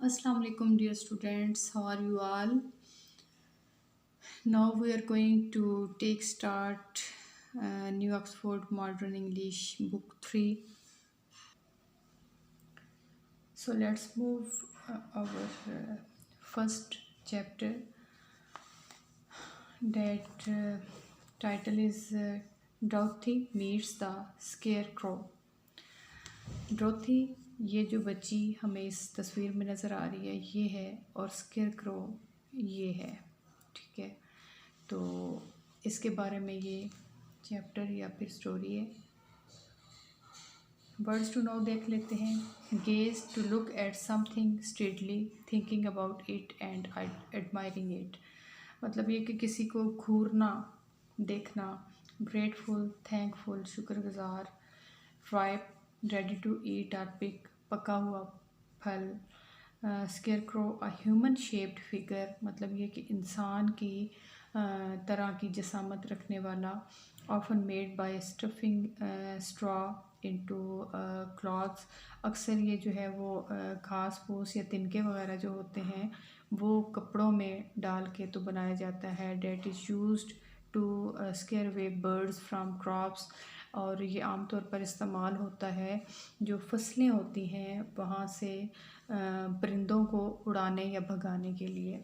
Assalamu alaikum dear students, how are you all? Now we are going to take start New Oxford Modern English Book 3. So let's move our first chapter that title is Dorothy Meets the Scarecrow. Dorothy ये जो बच्ची हमें इस तस्वीर में नज़र आ रही है ये है और स्केयर क्रो ये है। ठीक है, तो इसके बारे में ये चैप्टर या फिर स्टोरी है। वर्ड्स टू नो देख लेते हैं। Gaze to look at something straightly, thinking about it and admiring it. मतलब ये कि किसी को घूरना, देखना। ग्रेटफुल, थैंकफुल, शुक्रगुजार। राइप, रेडी टू ईट और पिक, पका हुआ फल। Scarecrow, a human shaped figure, मतलब ये कि इंसान की तरह की जसामत रखने वाला। Often made by stuffing straw into clothes, अक्सर ये जो है वो घास फूस या तिनके वगैरह जो होते हैं वो कपड़ों में डाल के तो बनाया जाता है। That is used to scare away birds from crops, और ये आमतौर पर इस्तेमाल होता है जो फसलें होती हैं वहाँ से परिंदों को उड़ाने या भगाने के लिए।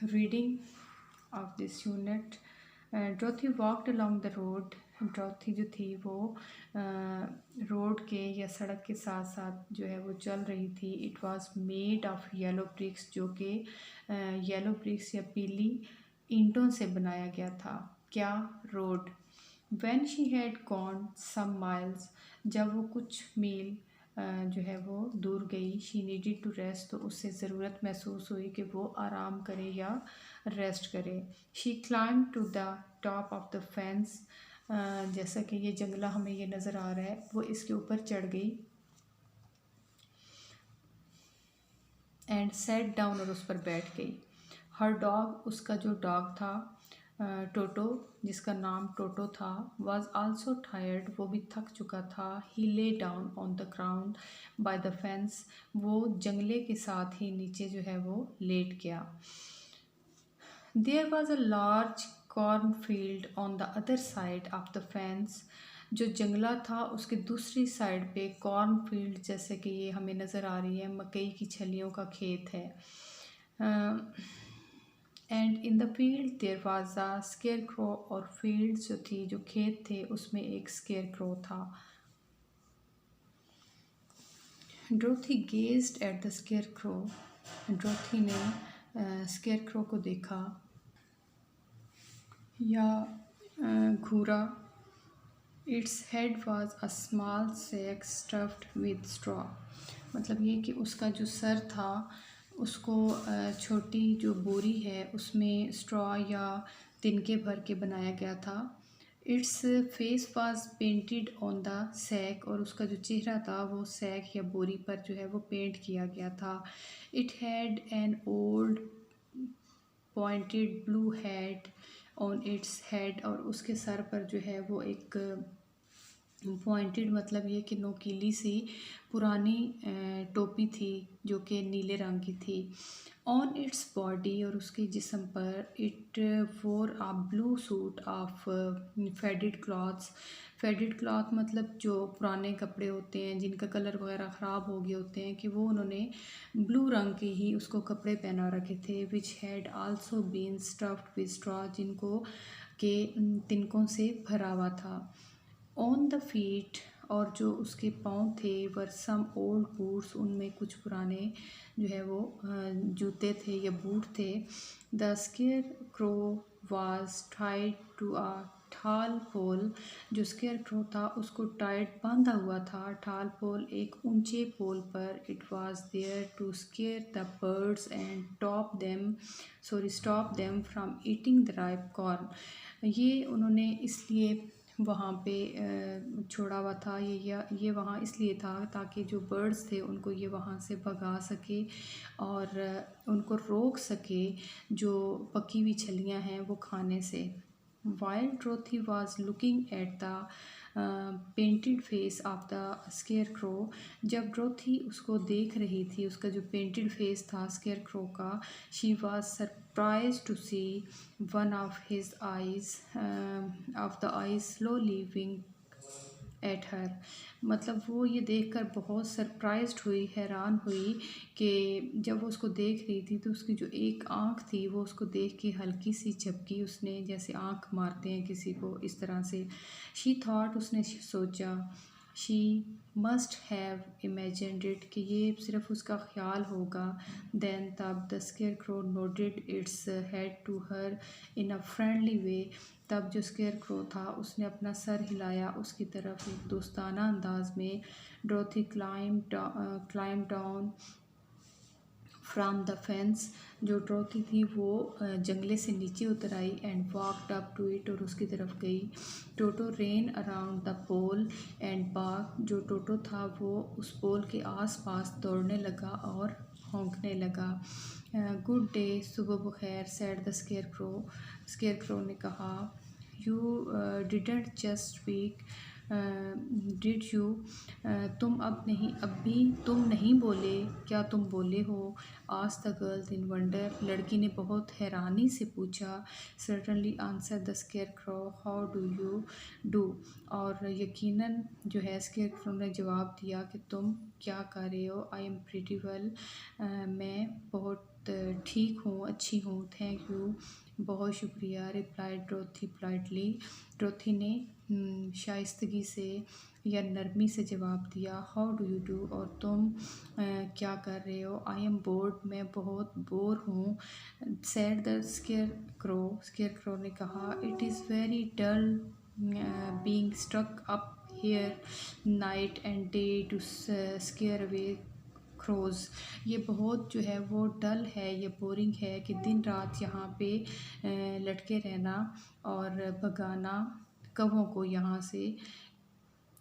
Reading of this unit. Dorothy walked along the road. Dorothy जो थी वो रोड के या सड़क के साथ साथ जो है वो चल रही थी। It was made of yellow bricks, जो कि येलो ब्रिक्स या पीली ईंटों से बनाया गया था। क्या? Road. When she had gone some miles, जब वो कुछ मील जो है वो दूर गई, शी नीडेड टू रेस्ट, तो उससे ज़रूरत महसूस हुई कि वो आराम करे या रेस्ट करे। She climb to the top of the fence, जैसा कि ये जंगला हमें ये नज़र आ रहा है, वो इसके ऊपर चढ़ गई। एंड सेट डाउन, और उस पर बैठ गई। हर डॉग, उसका जो डॉग था टोटो, जिसका नाम टोटो था, वॉज आल्सो टायर्ड, वो भी थक चुका था। He lay down on the ground by the fence, वो जंगले के साथ ही नीचे जो है वो लेट गया। There was a large corn field on the other side of the fence, जो जंगला था उसके दूसरी साइड पे कॉर्न फील्ड, जैसे कि ये हमें नज़र आ रही है, मकई की छलियों का खेत है। And in the field there was a scarecrow, और फील्ड जो थी, जो खेत थे, उसमें एक स्केयर क्रो था। Dorothy gazed at the scarecrow, Dorothy ने स्केयर क्रो को देखा या घूरा। Its head was a small sack stuffed with straw, मतलब ये कि उसका जो सर था उसको छोटी जो बोरी है उसमें स्ट्रॉ या तिनके भर के बनाया गया था। Its face was painted on the sack, और उसका जो चेहरा था वो सैक या बोरी पर जो है वो पेंट किया गया था। It had an old pointed blue hat on its head, और उसके सर पर जो है वो एक पॉइंटेड, मतलब ये कि नोकीली सी पुरानी टोपी थी जो कि नीले रंग की थी। ऑन इट्स बॉडी, और उसके जिस्म पर, it wore a blue suit of faded clothes. Faded cloth मतलब जो पुराने कपड़े होते हैं जिनका कलर वगैरह ख़राब हो गए होते हैं, कि वो उन्होंने ब्लू रंग के ही उसको कपड़े पहना रखे थे। Which had also been stuffed with straw, जिनको के तिनकों से भरा हुआ था। ऑन द फीट, और जो उसके पाँव थे, वर सम ओल्ड बूट्स, उनमें कुछ पुराने जो है वो जूते थे या बूट थे। The scarecrow was tied to a tall pole, जो स्केयर क्रो था उसको टाइट बांधा हुआ था ठाल पोल, एक ऊंचे पोल पर। It was there to scare the birds and stop them from eating the ripe corn, ये उन्होंने इसलिए वहाँ पे छोड़ा हुआ था। ये वहाँ इसलिए था ताकि जो बर्ड्स थे उनको ये वहाँ से भगा सके और उनको रोक सके जो पकी हुई छलियाँ हैं वो खाने से। While Dorothy was looking at the painted face of the scarecrow. जब ड्रोथी उसको देख रही थी, उसका जो पेंटेड फेस था स्केयर क्रो का, she was surprised to see one of his eyes of the eyes slowly wink at her. मतलब वो ये देखकर बहुत सरप्राइज्ड हुई, हैरान हुई कि जब वो उसको देख रही थी तो उसकी जो एक आँख थी वो उसको देख के हल्की सी झपकी, उसने जैसे आँख मारते हैं किसी को इस तरह से। शी थॉट, उसने सोचा, she must have imagined it, कि ये सिर्फ उसका ख्याल होगा। देन तब the scarecrow nodded its head to her in a friendly way. तब जो स्केयर क्रो था उसने अपना सर हिलाया उसकी तरफ एक दोस्ताना अंदाज में। Dorothy climb down from the fence. जो ड्रोथी थी वो जंगले से नीचे उतर आई and walked up to it, और उसकी तरफ गई। Toto ran around the pole and bark. जो टोटो था वो उस पोल के आसपास दौड़ने लगा और भौंकने लगा। गुड डे, सुबह बखैर, said the scarecrow. Scarecrow ने कहा, you didn't just speak did you. अब भी तुम नहीं बोले, क्या तुम बोले हो? Asked the girl in wonder. लड़की ने बहुत हैरानी से पूछा। Certainly answer the scarecrow, how do you do. और यकीनन जो है स्केयर क्रो ने जवाब दिया कि तुम क्या कर रहे हो। आई एम प्रीटी वेल, मैं बहुत ठीक हूँ, अच्छी हूँ, थैंक यू, बहुत शुक्रिया, रिप्लाइड ड्रोथी पोलाइटली। ड्रोथी ने शाइस्तगी से या नरमी से जवाब दिया। हाउ डू यू डू, और तुम क्या कर रहे हो? आई एम बोर्ड, मैं बहुत बोर हूँ। Said the scarecrow. Scarecrow ने कहा, it is very dull being stuck up here night and day to scare away crows. ये बहुत जो है वो डल है, ये बोरिंग है कि दिन रात यहाँ पे लटके रहना और भगाना कौवों को यहाँ से।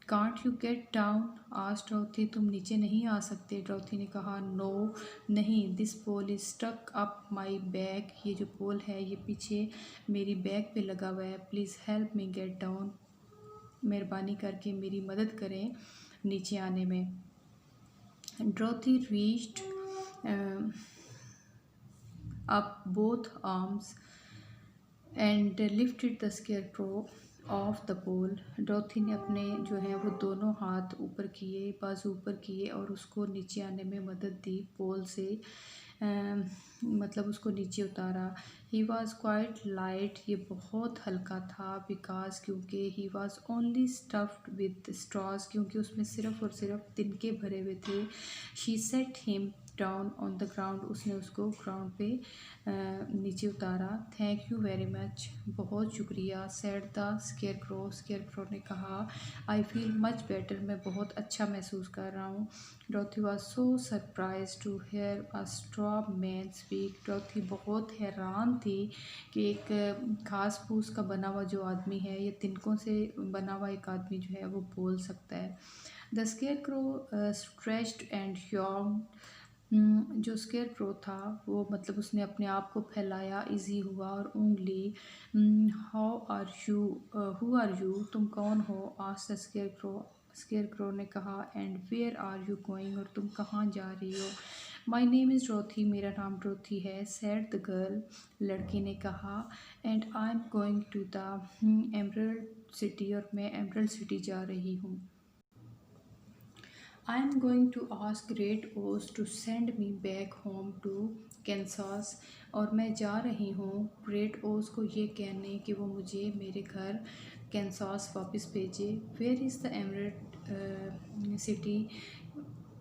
Can't you get down, asked Dorothy. तुम नीचे नहीं आ सकते? ड्रोथी ने कहा, नो, नहीं, this pole is stuck up my back. ये जो पोल है ये पीछे मेरी बैक पे लगा हुआ है। Please help me get down, मेहरबानी करके मेरी मदद करें नीचे आने में। Dorothy reached up both arms and lifted the scarecrow off the pole. डॉथी ने अपने जो है वो दोनों हाथ ऊपर किए, बाजू ऊपर किए और उसको नीचे आने में मदद दी पोल से। मतलब उसको नीचे उतारा। ही वॉज क्वाइट लाइट, ये बहुत हल्का था। बिकॉज, क्योंकि he was only stuffed with straws, क्योंकि उसमें सिर्फ और सिर्फ तिनके भरे हुए थे। She said him down on the ground, उसने उसको ग्राउंड पे नीचे उतारा। थैंक यू वेरी मच, बहुत शुक्रिया। Said the scarecrow. Scarecrow ने कहा, आई फील मच बेटर, मैं बहुत अच्छा महसूस कर रहा हूँ। डॉथी was so surprise to hear a straw man speak. डॉथी बहुत हैरान थी कि एक घास फूस का बना हुआ जो आदमी है, ये तिनकों से बना हुआ एक आदमी जो है वो बोल सकता है। The square crow stretched and yarn. जो स्केयर क्रो था वो मतलब उसने अपने आप को फैलाया, इजी हुआ और उंगली। How are you, who are you, तुम कौन हो? Asked the scarecrow. Scarecrow ने कहा, and where are you going, और तुम कहाँ जा रही हो? माई नेम इज़ ड्रोथी, मेरा नाम ड्रोथी है। सैड द गर्ल, लड़की ने कहा, and I am going to the Emerald City, और मैं एमरल्ड सिटी जा रही हूँ। I am going to ask Great Oz to send me back home to Kansas, और मैं जा रही हूँ ग्रेट ओज को ये कहने कि वो मुझे मेरे घर कैंसास वापस भेजे। Where is the Emerald City,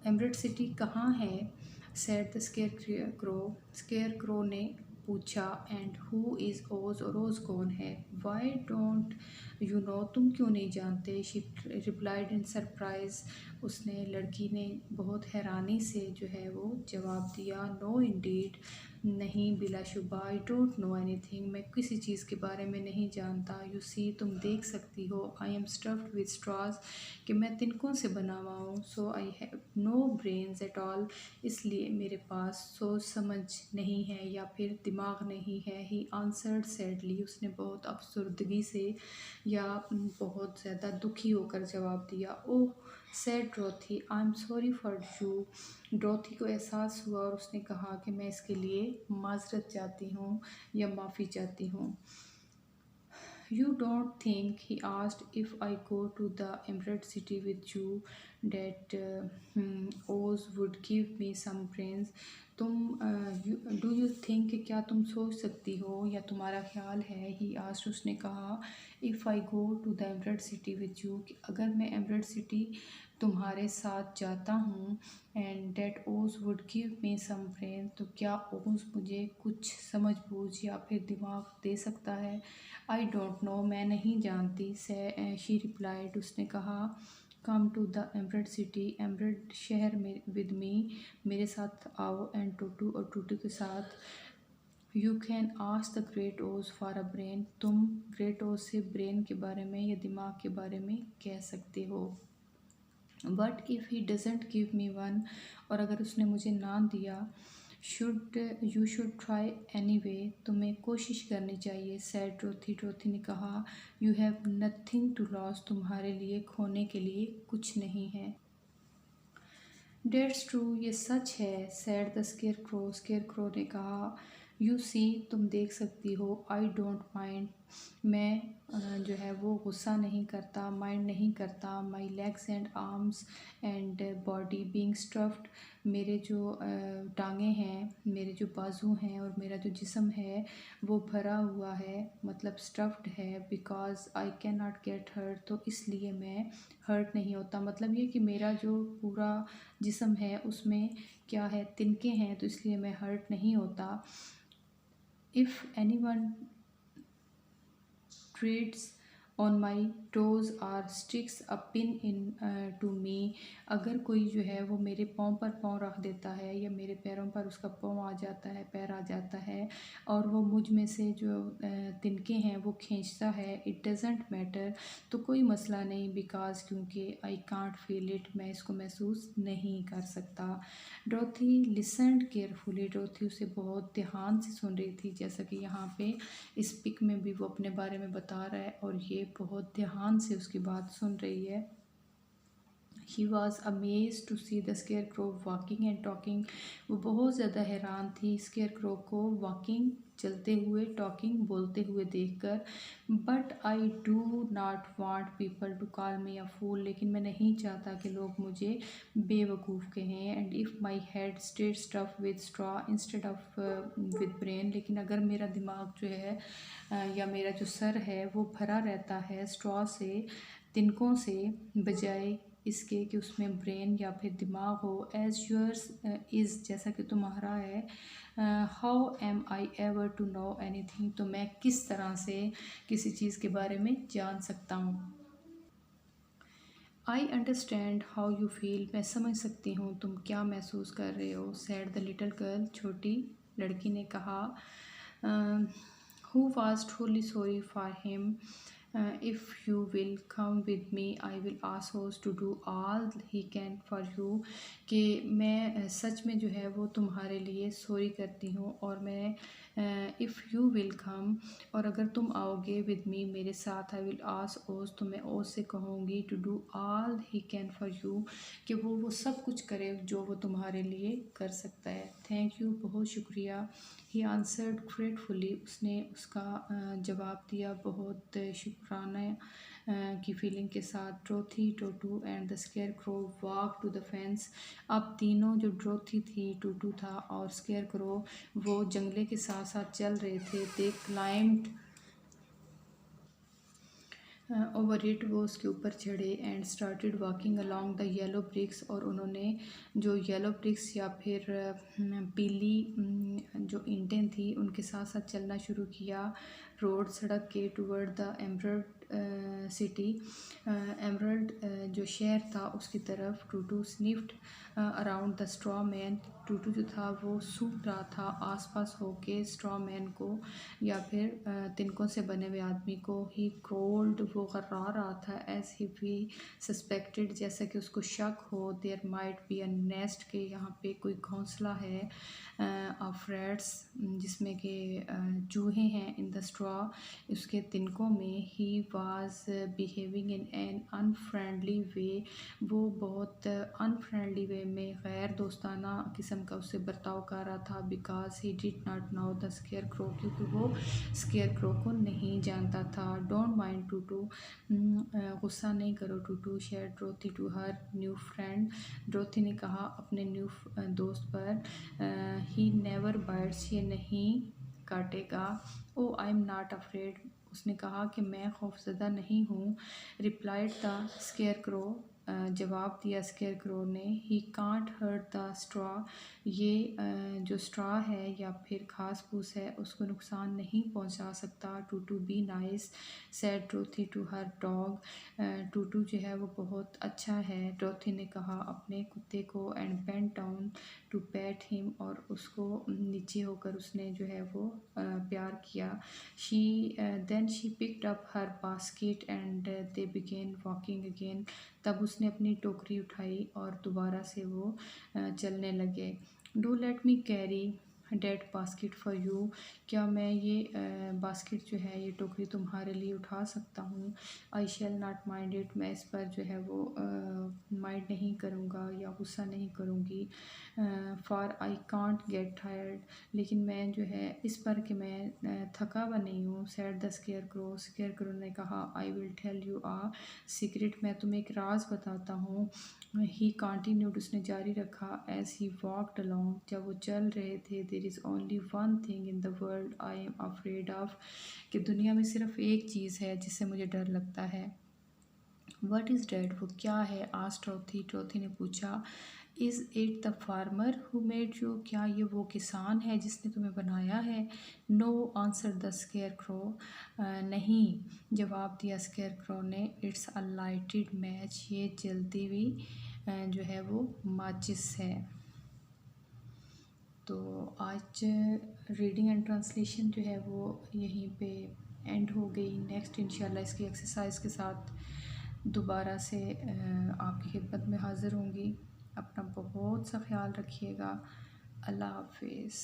Emerald City कहाँ है? Said the scarecrow. Scarecrow ने पूछा, एंड हु इज़ ओज, और ओज कौन है? वाई डोंट यू नो, तुम क्यों नहीं जानते? शी रिप्लाइड इन सरप्राइज, उसने लड़की ने बहुत हैरानी से जो है वो जवाब दिया, नो इंडीड, नहीं बिलाशुबा, आई डोंट नो एनीथिंग, मैं किसी चीज़ के बारे में नहीं जानता। यू सी, तुम देख सकती हो, I am stuffed with straws, कि मैं तिनकों से बना हुआ हूँ। So I have no brains at all, इसलिए मेरे पास सोच समझ नहीं है या फिर दिमाग नहीं है। ही आंसर्ड सैडली, उसने बहुत अफसुर्दगी से या बहुत ज़्यादा दुखी होकर जवाब दिया। Oh said Dorothy, I am sorry for you, Dorothy को एहसास हुआ और उसने कहा कि मैं इसके लिए माजरत चाहती हूँ या माफ़ी चाहती हूँ। You don't think, he asked, if I go to the Emerald City with you, that Oz would give me some brains? Do you think, क्या तुम सोच सकती हो या तुम्हारा ख्याल है, ही आस्ट, उसने कहा, if I go to the Emerald City with you, कि अगर मैं एमरेड सिटी तुम्हारे साथ जाता हूँ, and that Oz would give me some brain, तो क्या ओज मुझे कुछ समझ बूझ या फिर दिमाग दे सकता है। आई डोंट नो, मैं नहीं जानती, से शी रिप्लाइड, उसने कहा, come to the Emerald City, Emerald शहर में विद मी, मेरे साथ आओ, एंड टूटू, और टूटू के साथ, you can ask the great ओज फॉर अ ब्रेन, तुम ग्रेट ओज से ब्रेन के बारे में या दिमाग के बारे में कह सकते हो। But if he doesn't give me one, और अगर उसने मुझे ना दिया, you should try anyway, तुम्हें कोशिश करनी चाहिए। सैड ड्रोथी, ड्रोथी ने कहा, you have nothing to lose, तुम्हारे लिए खोने के लिए कुछ नहीं है। डेट्स ट्रू, ये सच है। Sad the scarecrow, scarecrow ने कहा, यू सी, तुम देख सकती हो, आई डोंट माइंड, मैं जो है वो गुस्सा नहीं करता, माइंड नहीं करता, my legs and arms and body being stuffed, मेरे जो टांगें हैं, मेरे जो बाजू हैं और मेरा जो जिस्म है वो भरा हुआ है, मतलब स्टफ्ड है, because I can not get hurt, तो इसलिए मैं हर्ट नहीं होता। मतलब ये कि मेरा जो पूरा जिस्म है उसमें क्या है, तिनके हैं, तो इसलिए मैं हर्ट नहीं होता। If any one treads on my toes or sticks a pin in to me, अगर कोई जो है वो मेरे पाँव पर पाँव रख देता है या मेरे पैरों पर उसका पाँव आ जाता है, पैर आ जाता है, और वो मुझ में से जो तिनके हैं वो खींचता है, इट डजेंट मैटर, तो कोई मसला नहीं, बिकॉज क्योंकि आई कांट फील इट, मैं इसको महसूस नहीं कर सकता। डोथी लिसनड केयरफुली, डोथी उसे बहुत ध्यान से सुन रही थी, जैसा कि यहाँ पे इस पिक में भी वो अपने बारे में बता रहा है और ये बहुत ध्यान से उसकी बात सुन रही है। He was amazed to see the scarecrow walking and talking, वो बहुत ज़्यादा हैरान थी scarecrow को walking, चलते हुए, talking, बोलते हुए देखकर। But I do not want people to call me a fool, लेकिन मैं नहीं चाहता कि लोग मुझे बेवकूफ़ कहें। And if my head stayed stuffed with straw instead of with brain, लेकिन अगर मेरा दिमाग जो है या मेरा जो सर है वो भरा रहता है स्ट्रॉ से, तिनकों से, बजाय इसके कि उसमें ब्रेन या फिर दिमाग हो, एज योर्स इज़, जैसा कि तुम्हारा है, how am I ever to know anything, तो मैं किस तरह से किसी चीज़ के बारे में जान सकता हूँ। I understand how you feel, मैं समझ सकती हूँ तुम क्या महसूस कर रहे हो। सैड द लिटिल गर्ल, छोटी लड़की ने कहा, who was truly sorry for him, if you will come with me I will ask Oz to do all he can for you, कि मैं सच में जो है वो तुम्हारे लिए सॉरी करती हूँ, और मैं इफ़ यू विल कम, और अगर तुम आओगे विद मी, मेरे साथ, आई विल आस्क ओस, तो मैं ओस से कहूँगी to do all he can for you, कि वो सब कुछ करे जो वो तुम्हारे लिए कर सकता है। थैंक यू, बहुत शुक्रिया। ही आंसर्ड ग्रेटफुली, उसने उसका जवाब दिया बहुत शुक्राना की फीलिंग के साथ। Dorothy, Toto and the scarecrow walk to the fence, अब तीनों, जो ड्रोथी थी, टूटू था और स्केयर क्रो, वो जंगले के साथ साथ चल रहे थे। दे क्लाइम्ड ओवर इट, वो उसके ऊपर चढ़े, and started walking along the yellow bricks, और उन्होंने जो येलो ब्रिक्स या फिर पीली जो ईंटें थी उनके साथ साथ चलना शुरू किया। रोड सड़क के toward the Emerald city, emerald जो शहर था उसकी तरफ। टूटू sniffed around the straw man, टूटू जो था वो सूंघ रहा था आसपास होके स्ट्रॉ मैन को या फिर तिनकों से बने हुए आदमी को। ही क्रोल्ड, वो घर्रा रहा था। एज ही वी सस्पेक्टेड, जैसा कि उसको शक हो। There might be a nest, के यहाँ पे कोई घोंसला है ऑफ रैट्स, जिसमें कि चूहे हैं। इन द स्ट्रॉ, उसके तिनकों में। He was behaving in an unfriendly way, वो बहुत अनफ्रेंडली वे में, गैर दोस्ताना किस्म का उससे बर्ताव कर रहा था। Because he did not know the square crow, क्योंकि वो स्केयर क्रो को नहीं जानता था। डोंट माइंड टूटू, गुस्सा नहीं करो Toto. Share Dorothy to her new friend, Dorothy ने कहा अपने न्यू दोस्त पर। ही नेवर बाइट्स, ये नहीं काटेगा। ओ आई एम नॉट अफ्रेड, उसने कहा कि मैं खौफजदा नहीं हूँ। रिप्लाइड द स्केयर क्रो, जवाब दिया स्केयर क्रो ने। He can't hurt the straw, ये जो स्ट्रॉ है या फिर घास फूस है उसको नुकसान नहीं पहुंचा सकता। Toto be nice, said Dorothy to her dog, Toto जो है वो बहुत अच्छा है, ड्रोथी ने कहा अपने कुत्ते को। And bent down to pat him, और उसको नीचे होकर उसने जो है वो प्यार किया। She then she picked up her basket and they began walking again, तब उसने अपनी टोकरी उठाई और दोबारा से वो चलने लगे। Do let me carry that basket for you, क्या मैं ये बास्केट जो है ये टोकरी तुम्हारे लिए उठा सकता हूँ। आई शैल नॉट माइंड इट, मैं इस पर जो है वो माइंड नहीं करूँगा या गुस्सा नहीं करूँगी। For I can't get tired, लेकिन मैं जो है इस पर कि मैं थका हुआ नहीं हूँ। Said the scarecrow, scarecrow ने कहा I will tell you a secret, मैं तुम्हें एक राज बताता हूँ। ही कंटिन्यूड, उसने जारी रखा। एज ही वॉकड अलोंग, जब वो चल रहे थे। There is only one thing in the world I am afraid of, कि दुनिया में सिर्फ एक चीज़ है जिससे मुझे डर लगता है। वट इज़ डैट, वो क्या है। आज ट्रोथी, ट्रोथी ने पूछा। Is it the farmer who made you, क्या ये वो किसान है जिसने तुम्हें बनाया है। No answer the scarecrow, नहीं जवाब दिया स्केयर क्रो ने। इट्स अ लाइटेड मैच, ये जलती हुई जो है वो माचिस है। तो आज रीडिंग एंड ट्रांसलेशन जो है वो यहीं पे एंड हो गई। नेक्स्ट इंशाल्लाह इसकी एक्सरसाइज के साथ दोबारा से आपकी खिदमत में हाज़िर होंगी। अपना बहुत सा ख्याल रखिएगा। अल्लाह हाफिज़।